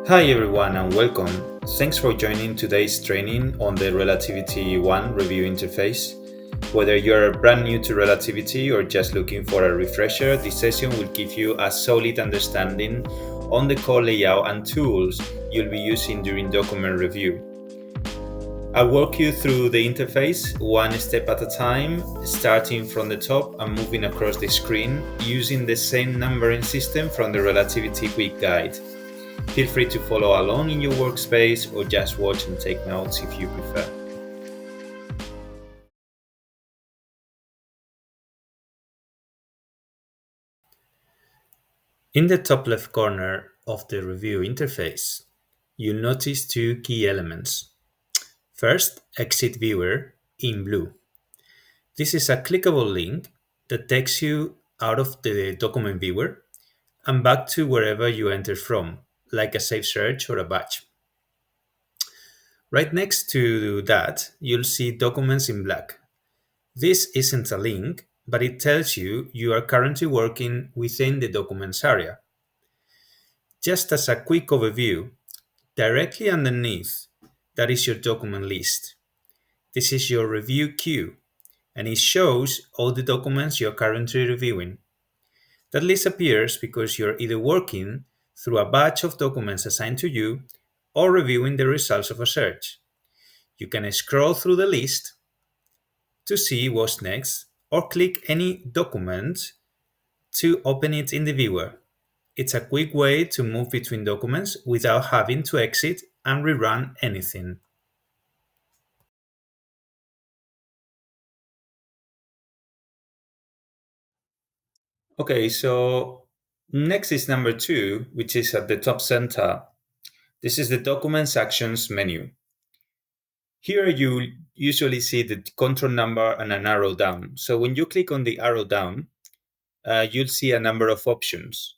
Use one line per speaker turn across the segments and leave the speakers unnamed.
Hi everyone and welcome. Thanks for joining today's training on the RelativityOne Review Interface. Whether you're brand new to Relativity or just looking for a refresher, this session will give you a solid understanding on the core layout and tools you'll be using during document review. I'll walk you through the interface one step at a time, starting from the top and moving across the screen using the same numbering system from the Relativity Quick Guide. Feel free to follow along in your workspace or just watch and take notes if you prefer. In the top left corner of the review interface, you'll notice two key elements. First, Exit Viewer in blue. This is a clickable link that takes you out of the document viewer and back to wherever you entered from, like a safe search or a batch. Right next to that, you'll see Documents in black. This isn't a link, but it tells you are currently working within the Documents area. Just as a quick overview, directly underneath, that is your document list. This is your review queue, and it shows all the documents you're currently reviewing. That list appears because you're either working through a batch of documents assigned to you or reviewing the results of a search. You can scroll through the list to see what's next or click any document to open it in the viewer. It's a quick way to move between documents without having to exit and rerun anything. Okay, so next is number 2, which is at the top center. This is the Documents Actions menu. Here you usually see the control number and an arrow down. So when you click on the arrow down, you'll see a number of options.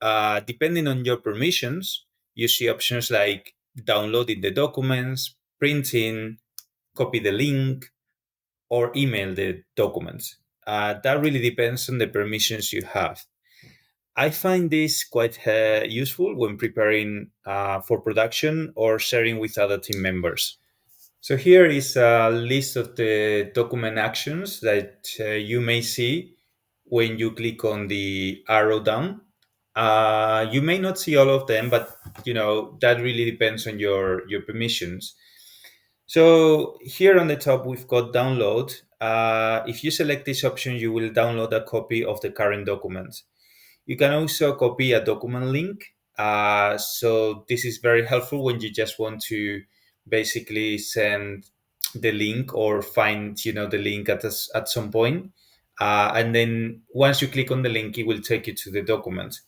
Depending on your permissions, you see options like downloading the documents, printing, copy the link, or email the documents. That really depends on the permissions you have. I find this quite useful when preparing for production or sharing with other team members. So here is a list of the document actions that you may see when you click on the arrow down. You may not see all of them, but that really depends on your permissions. So here on the top, we've got download. If you select this option, you will download a copy of the current document. You can also copy a document link. So this is very helpful when you just want to basically send the link or find the link at some point. And then once you click on the link, it will take you to the document.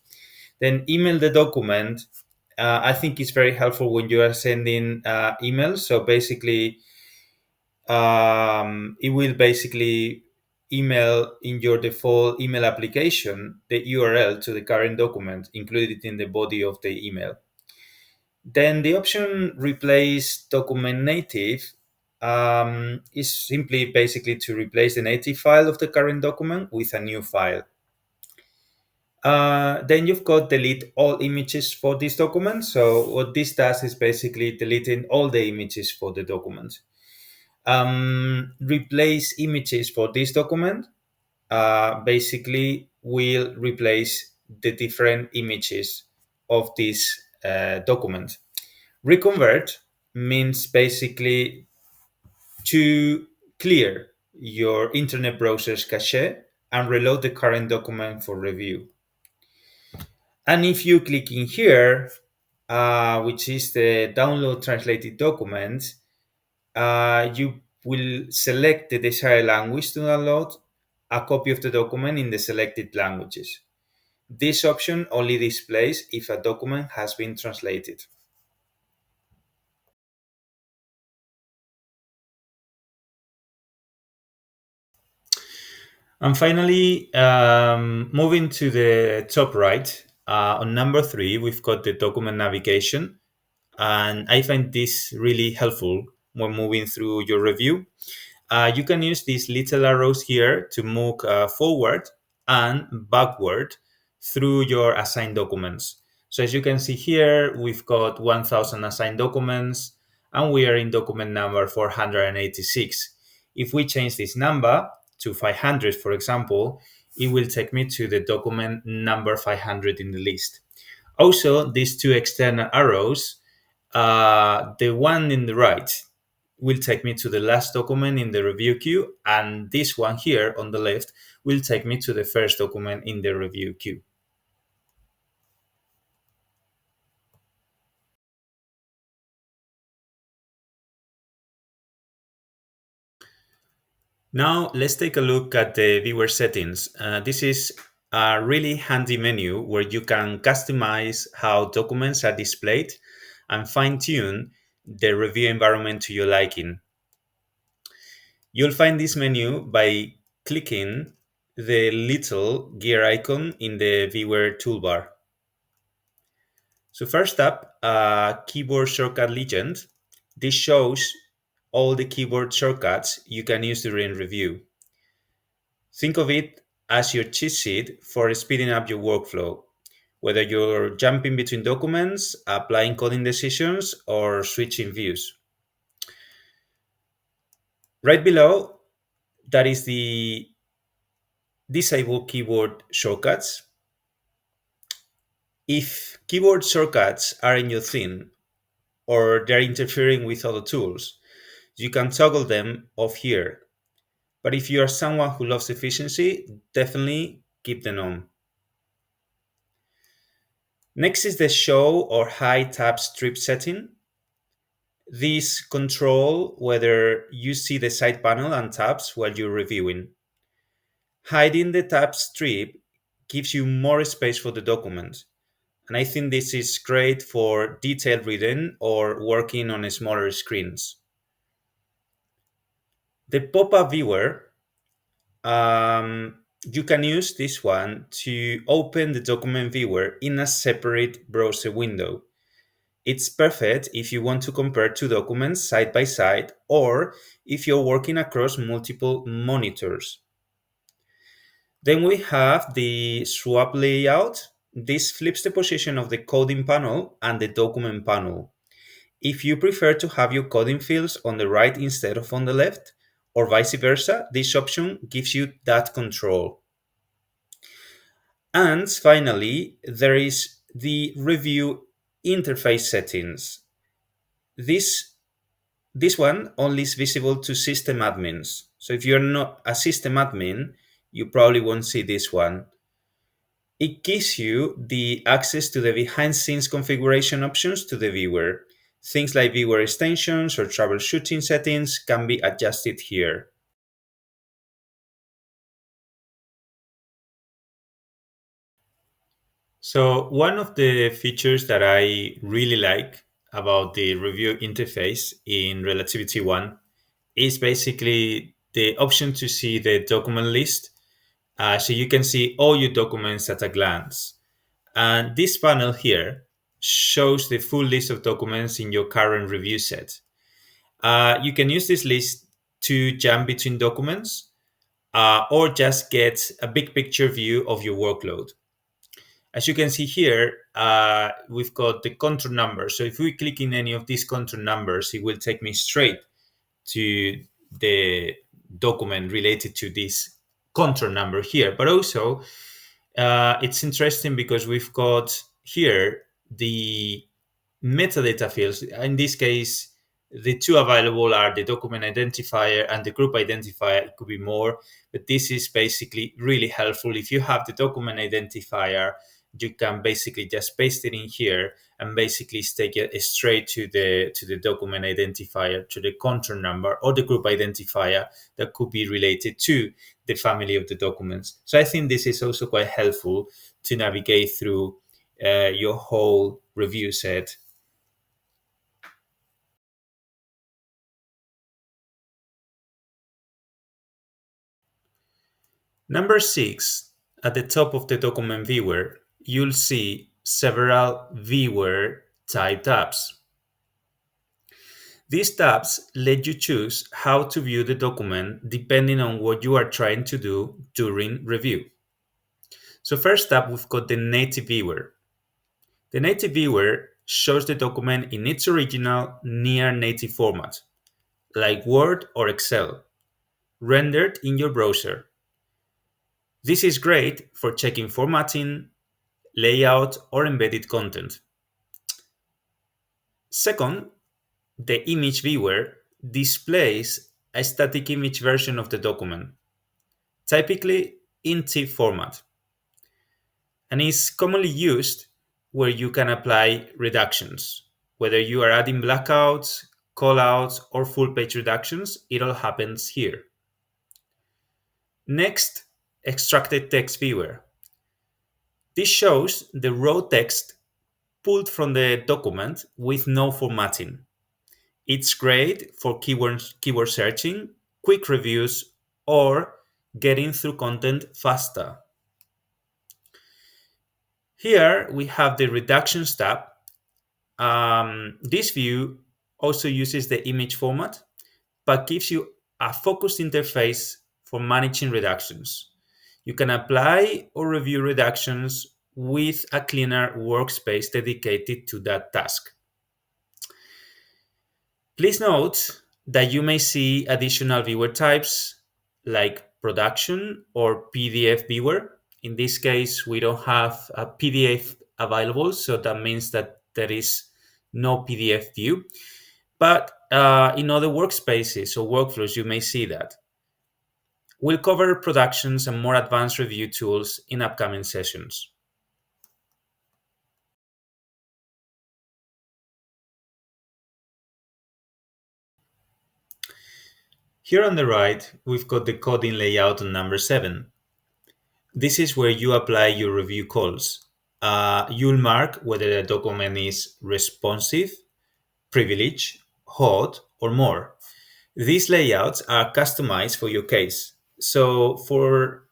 Then email the document. I think it's very helpful when you are sending emails. So basically, it will basically email in your default email application the URL to the current document included in the body of the email. Then the option replace document native is simply basically to replace the native file of the current document with a new file. Then you've got delete all images for this document. So what this does is basically deleting all the images for the document. Replace images for this document basically will replace the different images of this document. Reconvert means basically to clear your internet browser's cache and reload the current document for review. And if you click in here, which is the download translated document, you will select the desired language to download a copy of the document in the selected languages. This option only displays if a document has been translated. And finally, moving to the top right, on number 3, we've got the document navigation. And I find this really helpful when moving through your review. You can use these little arrows here to move forward and backward through your assigned documents. So as you can see here, we've got 1000 assigned documents and we are in document number 486. If we change this number to 500, for example, it will take me to the document number 500 in the list. Also, these two external arrows, the one in the right will take me to the last document in the review queue, and this one here on the left will take me to the first document in the review queue. Now let's take a look at the viewer settings. This is a really handy menu where you can customize how documents are displayed and fine-tune the review environment to your liking. You'll find this menu by clicking the little gear icon in the viewer toolbar. So first up, keyboard shortcut legend. This shows all the keyboard shortcuts you can use during review. Think of it as your cheat sheet for speeding up your workflow, whether you're jumping between documents, applying coding decisions, or switching views. Right below, that is the disable keyboard shortcuts. If keyboard shortcuts are in your theme or they're interfering with other tools, you can toggle them off here. But if you are someone who loves efficiency, definitely keep them on. Next is the show or hide tab strip setting. These control whether you see the side panel and tabs while you're reviewing. Hiding the tab strip gives you more space for the document. And I think this is great for detailed reading or working on smaller screens. The pop-up viewer, you can use this one to open the document viewer in a separate browser window. It's perfect if you want to compare two documents side by side or if you're working across multiple monitors. Then we have the swap layout. This flips the position of the coding panel and the document panel. If you prefer to have your coding fields on the right instead of on the left, or vice versa, this option gives you that control. And finally, there is the review interface settings. This one only is visible to system admins. So if you're not a system admin, you probably won't see this one. It gives you the access to the behind scenes configuration options to the viewer. Things like viewer extensions or troubleshooting settings can be adjusted here. So one of the features that I really like about the review interface in RelativityOne is basically the option to see the document list. So you can see all your documents at a glance. And this panel here shows the full list of documents in your current review set. You can use this list to jump between documents or just get a big picture view of your workload. As you can see here, we've got the control number. So if we click in any of these control numbers, it will take me straight to the document related to this control number here. But also, it's interesting because we've got here the metadata fields. In this case, the two available are the document identifier and the group identifier. It could be more, but this is basically really helpful. If you have the document identifier, you can basically just paste it in here and basically take it straight to the document identifier, to the control number or the group identifier that could be related to the family of the documents. So I think this is also quite helpful to navigate through your whole review set. Number 6, at the top of the document viewer, you'll see several viewer type tabs. These tabs let you choose how to view the document depending on what you are trying to do during review. So first up, we've got the native viewer. The native viewer shows the document in its original near native format, like Word or Excel, rendered in your browser. This is great for checking formatting, layout, or embedded content. Second, the image viewer displays a static image version of the document, typically in TIFF format, and is commonly used where you can apply reductions. Whether you are adding blackouts, callouts, or full page reductions, it all happens here. Next, extracted text viewer. This shows the raw text pulled from the document with no formatting. It's great for keyword searching, quick reviews, or getting through content faster. Here we have the reductions tab. This view also uses the image format, but gives you a focused interface for managing reductions. You can apply or review reductions with a cleaner workspace dedicated to that task. Please note that you may see additional viewer types like production or PDF viewer. In this case, we don't have a PDF available, so that means that there is no PDF view. But in other workspaces or workflows, you may see that. We'll cover productions and more advanced review tools in upcoming sessions. Here on the right, we've got the coding layout on number 7. This is where you apply your review calls. You'll mark whether the document is responsive, privileged, hot, or more. These layouts are customized for your case. So for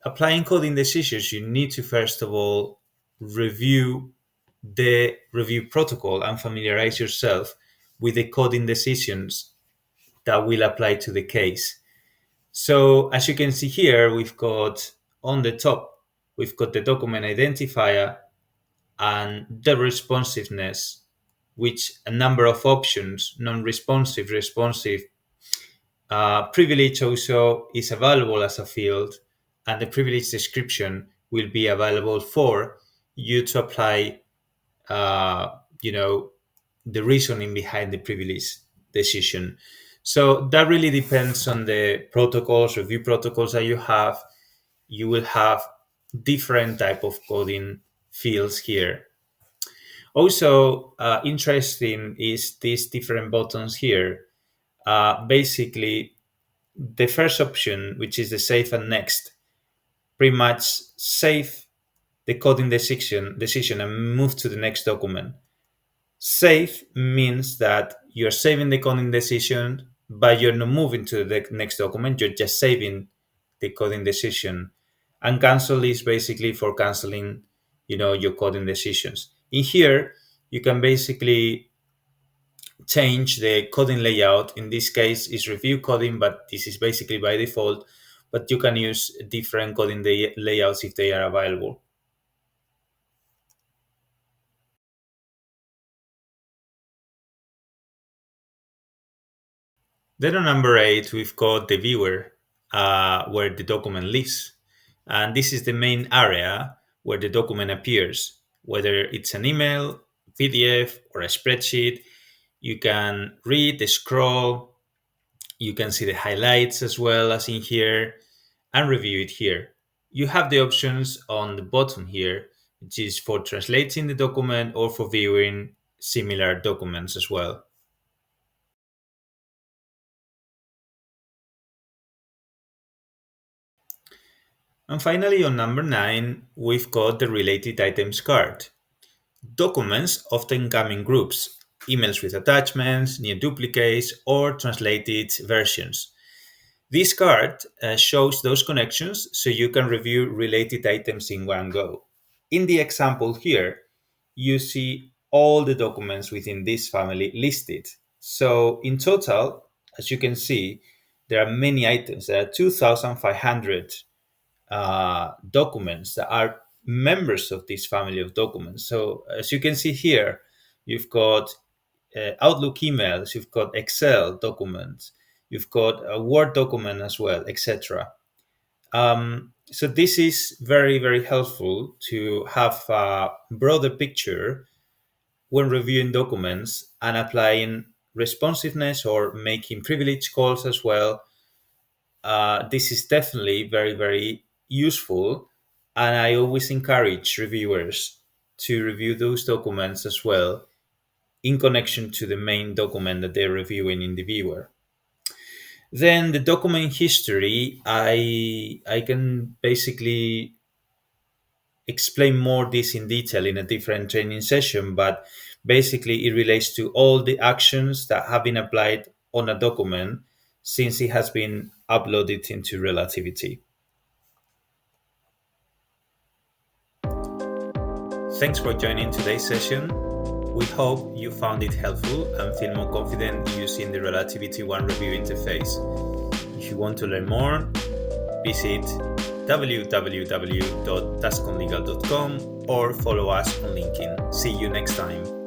applying coding decisions, you need to first of all review the review protocol and familiarize yourself with the coding decisions that will apply to the case. So as you can see here, we've got on the top, we've got the document identifier and the responsiveness, which a number of options, non-responsive, responsive, privilege also is available as a field, and the privilege description will be available for you to apply, uh, you know, the reasoning behind the privilege decision. So that really depends on the protocols, review protocols that you have. You will have different type of coding fields here. Also, interesting is these different buttons here. Basically, the first option, which is the save and next, pretty much save the coding decision and move to the next document. Save means that you're saving the coding decision, but you're not moving to the next document. You're just saving the coding decision. And cancel is basically for canceling, your coding decisions. In here, you can basically change the coding layout. In this case, is review coding, but this is basically by default. But you can use different coding layouts if they are available. Then on number 8, we've got the viewer, where the document lives. And this is the main area where the document appears, whether it's an email, PDF, or a spreadsheet. You can read, scroll, you can see the highlights as well as in here, and review it here. You have the options on the bottom here, which is for translating the document or for viewing similar documents as well. And finally, on number 9, we've got the related items card. Documents often come in groups, emails with attachments, near duplicates, or translated versions. This card shows those connections so you can review related items in one go. In the example here, you see all the documents within this family listed. So in total, as you can see, there are many items. There are 2,500 documents that are members of this family of documents. So as you can see here, you've got Outlook emails, you've got Excel documents, you've got a Word document as well, etc. So this is very, very helpful to have a broader picture when reviewing documents and applying responsiveness or making privilege calls as well. This is definitely very, very useful. And I always encourage reviewers to review those documents as well in connection to the main document that they're reviewing in the viewer. Then the document history, I can basically explain more this in detail in a different training session, but basically it relates to all the actions that have been applied on a document since it has been uploaded into Relativity. Thanks for joining today's session. We hope you found it helpful and feel more confident using the RelativityOne Review Interface. If you want to learn more, visit www.tasconlegal.com or follow us on LinkedIn. See you next time.